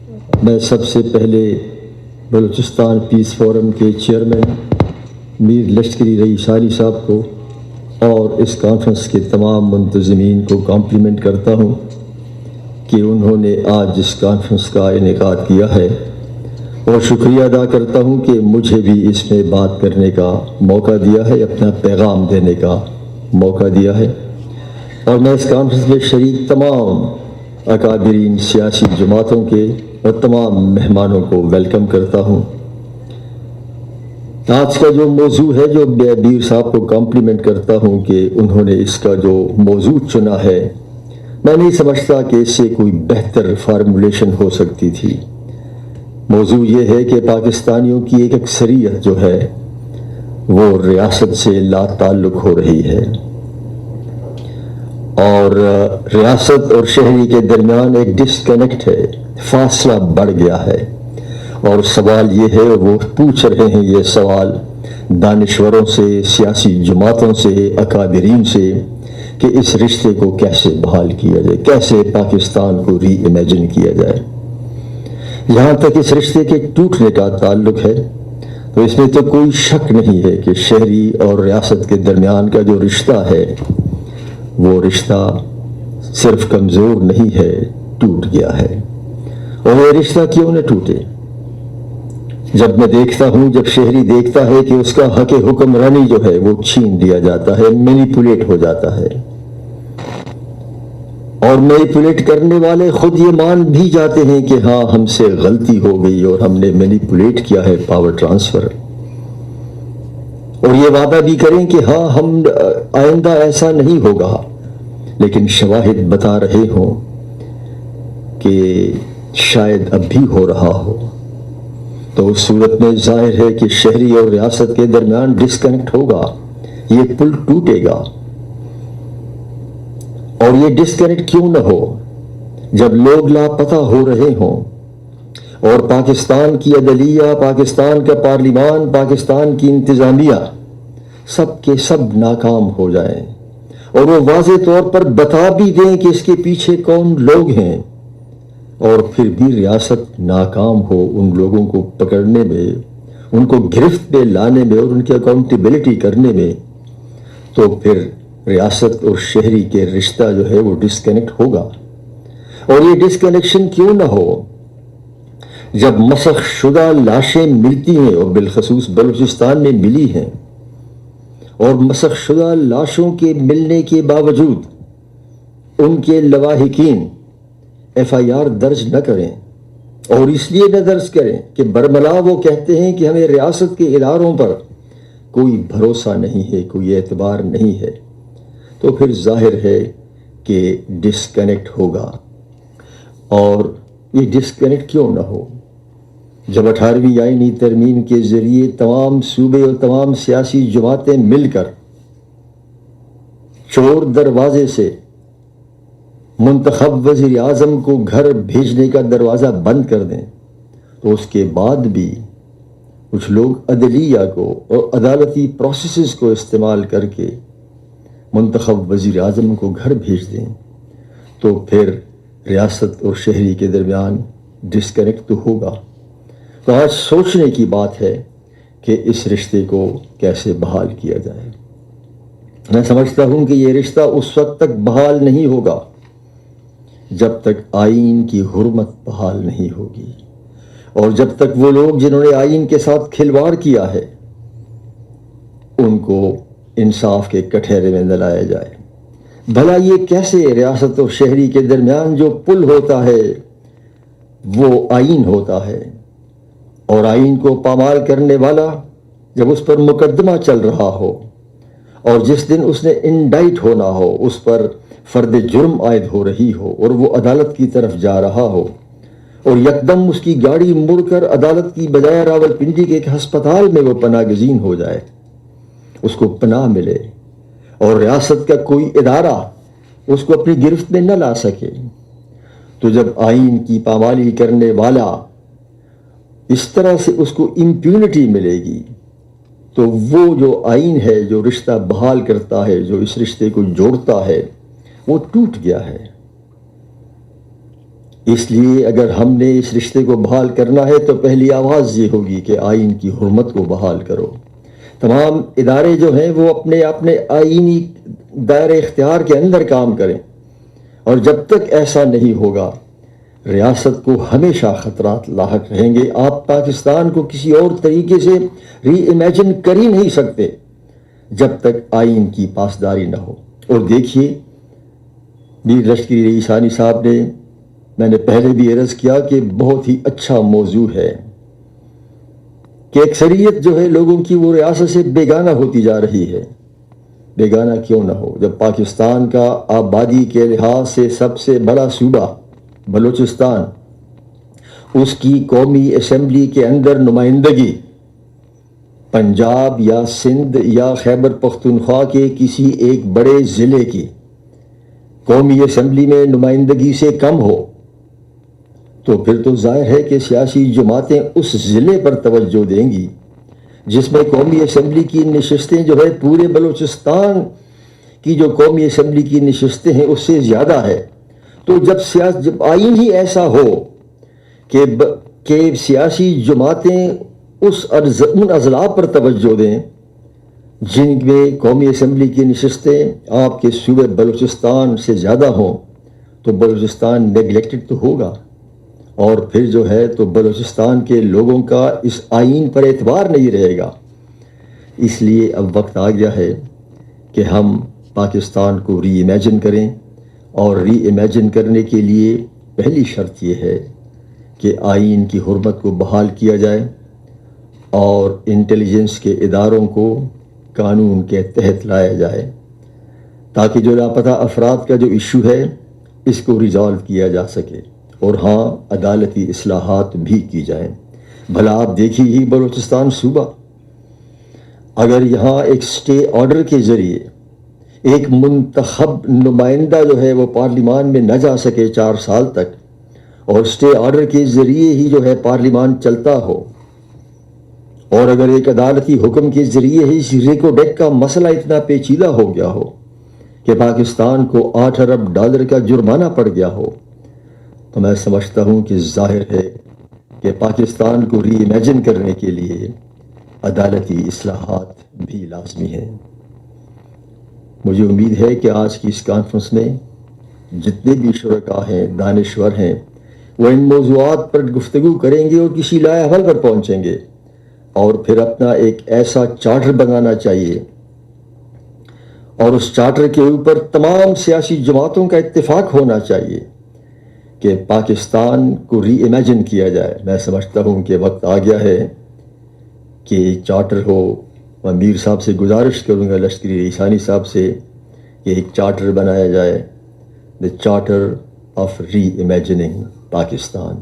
میں سب سے پہلے بلوچستان پیس فورم کے چیئرمین میر لشکری رئیسانی صاحب کو اور اس کانفرنس کے تمام منتظمین کو کمپلیمنٹ کرتا ہوں کہ انہوں نے آج اس کانفرنس کا انعقاد کیا ہے، اور شکریہ ادا کرتا ہوں کہ مجھے بھی اس میں بات کرنے کا موقع دیا ہے، اپنا پیغام دینے کا موقع دیا ہے۔ اور میں اس کانفرنس میں شریک تمام اکابرین سیاسی جماعتوں کے اور تمام مہمانوں کو ویلکم کرتا ہوں۔ آج کا جو موضوع ہے، جو بیر صاحب کو کمپلیمنٹ کرتا ہوں کہ انہوں نے اس کا جو موضوع چنا ہے، میں نہیں سمجھتا کہ اس سے کوئی بہتر فارمولیشن ہو سکتی تھی۔ موضوع یہ ہے کہ پاکستانیوں کی ایک اکثریت جو ہے وہ ریاست سے لا تعلق ہو رہی ہے، اور ریاست اور شہری کے درمیان ایک ڈسکنیکٹ ہے، فاصلہ بڑھ گیا ہے۔ اور سوال یہ ہے، وہ پوچھ رہے ہیں یہ سوال دانشوروں سے، سیاسی جماعتوں سے، اکابرین سے، کہ اس رشتے کو کیسے بحال کیا جائے، کیسے پاکستان کو ری امیجن کیا جائے۔ جہاں تک اس رشتے کے ٹوٹنے کا تعلق ہے، تو اس میں تو کوئی شک نہیں ہے کہ شہری اور ریاست کے درمیان کا جو رشتہ ہے، وہ رشتہ صرف کمزور نہیں ہے، ٹوٹ گیا ہے۔ اور یہ رشتہ کیوں نہ ٹوٹے؟ جب میں دیکھتا ہوں، جب شہری دیکھتا ہے کہ اس کا حق حکمرانی جو ہے وہ چھین دیا جاتا ہے، مینیپولیٹ ہو جاتا ہے، اور مینیپولیٹ کرنے والے خود یہ مان بھی جاتے ہیں کہ ہاں ہم سے غلطی ہو گئی اور ہم نے مینیپولیٹ کیا ہے پاور ٹرانسفر، اور یہ وعدہ بھی کریں کہ ہاں ہم آئندہ ایسا نہیں ہوگا، لیکن شواہد بتا رہے ہوں کہ شاید اب بھی ہو رہا ہو، تو اس صورت میں ظاہر ہے کہ شہری اور ریاست کے درمیان ڈسکنیکٹ ہوگا، یہ پل ٹوٹے گا۔ اور یہ ڈسکنیکٹ کیوں نہ ہو جب لوگ لاپتہ ہو رہے ہوں، اور پاکستان کی عدلیہ، پاکستان کا پارلیمان، پاکستان کی انتظامیہ سب کے سب ناکام ہو جائیں، اور وہ واضح طور پر بتا بھی دیں کہ اس کے پیچھے کون لوگ ہیں، اور پھر بھی ریاست ناکام ہو ان لوگوں کو پکڑنے میں، ان کو گرفت پہ لانے میں اور ان کی اکاؤنٹیبلٹی کرنے میں، تو پھر ریاست اور شہری کے رشتہ جو ہے وہ ڈسکنیکٹ ہوگا۔ اور یہ ڈسکنیکشن کیوں نہ ہو جب مسخ شدہ لاشیں ملتی ہیں، اور بالخصوص بلوچستان میں ملی ہیں، اور مسخ شدہ لاشوں کے ملنے کے باوجود ان کے لواحقین ایف آئی آر درج نہ کریں، اور اس لیے نہ درج کریں کہ برملا وہ کہتے ہیں کہ ہمیں ریاست کے اداروں پر کوئی بھروسہ نہیں ہے، کوئی اعتبار نہیں ہے، تو پھر ظاہر ہے کہ ڈسکنیکٹ ہوگا۔ اور یہ ڈسکنیکٹ کیوں نہ ہو جب 18ویں آئینی ترمیم کے ذریعے تمام صوبے اور تمام سیاسی جماعتیں مل کر چور دروازے سے منتخب وزیر اعظم کو گھر بھیجنے کا دروازہ بند کر دیں، تو اس کے بعد بھی کچھ لوگ عدلیہ کو اور عدالتی پروسیسز کو استعمال کر کے منتخب وزیر اعظم کو گھر بھیج دیں، تو پھر ریاست اور شہری کے درمیان ڈسکنیکٹ تو ہوگا۔ تو آج سوچنے کی بات ہے کہ اس رشتے کو کیسے بحال کیا جائے۔ میں سمجھتا ہوں کہ یہ رشتہ اس وقت تک بحال نہیں ہوگا جب تک آئین کی حرمت بحال نہیں ہوگی، اور جب تک وہ لوگ جنہوں نے آئین کے ساتھ کھلواڑ کیا ہے ان کو انصاف کے کٹہرے میں نہ لایا جائے۔ بھلا یہ کیسے ریاست اور شہری کے درمیان جو پل ہوتا ہے وہ آئین ہوتا ہے، اور آئین کو پامال کرنے والا جب اس پر مقدمہ چل رہا ہو، اور جس دن اس نے انڈائٹ ہونا ہو، اس پر فرد جرم عائد ہو رہی ہو، اور وہ عدالت کی طرف جا رہا ہو، اور یکدم اس کی گاڑی مڑ کر عدالت کی بجائے راولپنڈی کے ایک ہسپتال میں وہ پناہ گزین ہو جائے، اس کو پناہ ملے، اور ریاست کا کوئی ادارہ اس کو اپنی گرفت میں نہ لا سکے، تو جب آئین کی پامالی کرنے والا اس طرح سے اس کو امپیونٹی ملے گی، تو وہ جو آئین ہے جو رشتہ بحال کرتا ہے، جو اس رشتے کو جوڑتا ہے، وہ ٹوٹ گیا ہے۔ اس لیے اگر ہم نے اس رشتے کو بحال کرنا ہے تو پہلی آواز یہ ہوگی کہ آئین کی حرمت کو بحال کرو۔ تمام ادارے جو ہیں وہ اپنے اپنے آئینی دائرۂ اختیار کے اندر کام کریں، اور جب تک ایسا نہیں ہوگا ریاست کو ہمیشہ خطرات لاحق رہیں گے۔ آپ پاکستان کو کسی اور طریقے سے ری امیجن کر ہی نہیں سکتے جب تک آئین کی پاسداری نہ ہو۔ اور دیکھیے میر لشکری رئی ثانی صاحب نے، میں نے پہلے بھی عرض کیا کہ بہت ہی اچھا موضوع ہے کہ اکثریت جو ہے لوگوں کی وہ ریاست سے بیگانہ ہوتی جا رہی ہے۔ بیگانہ کیوں نہ ہو جب پاکستان کا آبادی کے لحاظ سے سب سے بڑا صوبہ بلوچستان، اس کی قومی اسمبلی کے اندر نمائندگی پنجاب یا سندھ یا خیبر پختونخوا کے کسی ایک بڑے ضلع کی قومی اسمبلی میں نمائندگی سے کم ہو، تو پھر تو ظاہر ہے کہ سیاسی جماعتیں اس ضلع پر توجہ دیں گی جس میں قومی اسمبلی کی نشستیں جو ہے پورے بلوچستان کی جو قومی اسمبلی کی نشستیں ہیں اس سے زیادہ ہے۔ تو جب آئین ہی ایسا ہو کہ سیاسی جماعتیں ان اضلاع پر توجہ دیں جن میں قومی اسمبلی کی نشستیں آپ کے صوبے بلوچستان سے زیادہ ہوں، تو بلوچستان نیگلیکٹڈ تو ہوگا، اور پھر جو ہے تو بلوچستان کے لوگوں کا اس آئین پر اعتبار نہیں رہے گا۔ اس لیے اب وقت آ گیا ہے کہ ہم پاکستان کو ری امیجن کریں، اور ری امیجن کرنے کے لیے پہلی شرط یہ ہے کہ آئین کی حرمت کو بحال کیا جائے اور انٹیلیجنس کے اداروں کو قانون کے تحت لایا جائے تاکہ جو لاپتہ افراد کا جو ایشو ہے اس کو ریزالو کیا جا سکے، اور ہاں عدالتی اصلاحات بھی کی جائیں۔ بھلا آپ دیکھیے ہی بلوچستان صوبہ، اگر یہاں ایک سٹے آرڈر کے ذریعے ایک منتخب نمائندہ جو ہے وہ پارلیمان میں نہ جا سکے 4 سال تک، اور سٹے آرڈر کے ذریعے ہی جو ہے پارلیمان چلتا ہو، اور اگر ایک عدالتی حکم کے ذریعے ہی اس ریکو ڈیک کا مسئلہ اتنا پیچیدہ ہو گیا ہو کہ پاکستان کو 8 ارب ڈالر کا جرمانہ پڑ گیا ہو، تو میں سمجھتا ہوں کہ ظاہر ہے کہ پاکستان کو ری امیجن کرنے کے لیے عدالتی اصلاحات بھی لازمی ہیں۔ مجھے امید ہے کہ آج کی اس کانفرنس میں جتنے بھی شرکاء ہیں، دانشور ہیں، وہ ان موضوعات پر گفتگو کریں گے اور کسی لائحہ عمل پر پہنچیں گے، اور پھر اپنا ایک ایسا چارٹر بنانا چاہیے، اور اس چارٹر کے اوپر تمام سیاسی جماعتوں کا اتفاق ہونا چاہیے کہ پاکستان کو ری امیجن کیا جائے۔ میں سمجھتا ہوں کہ وقت آ گیا ہے کہ چارٹر ہو۔ میں میر صاحب سے گزارش کروں گا، لشکری رئی ثانی صاحب سے، کہ ایک چارٹر بنایا جائے، the charter of reimagining Pakistan.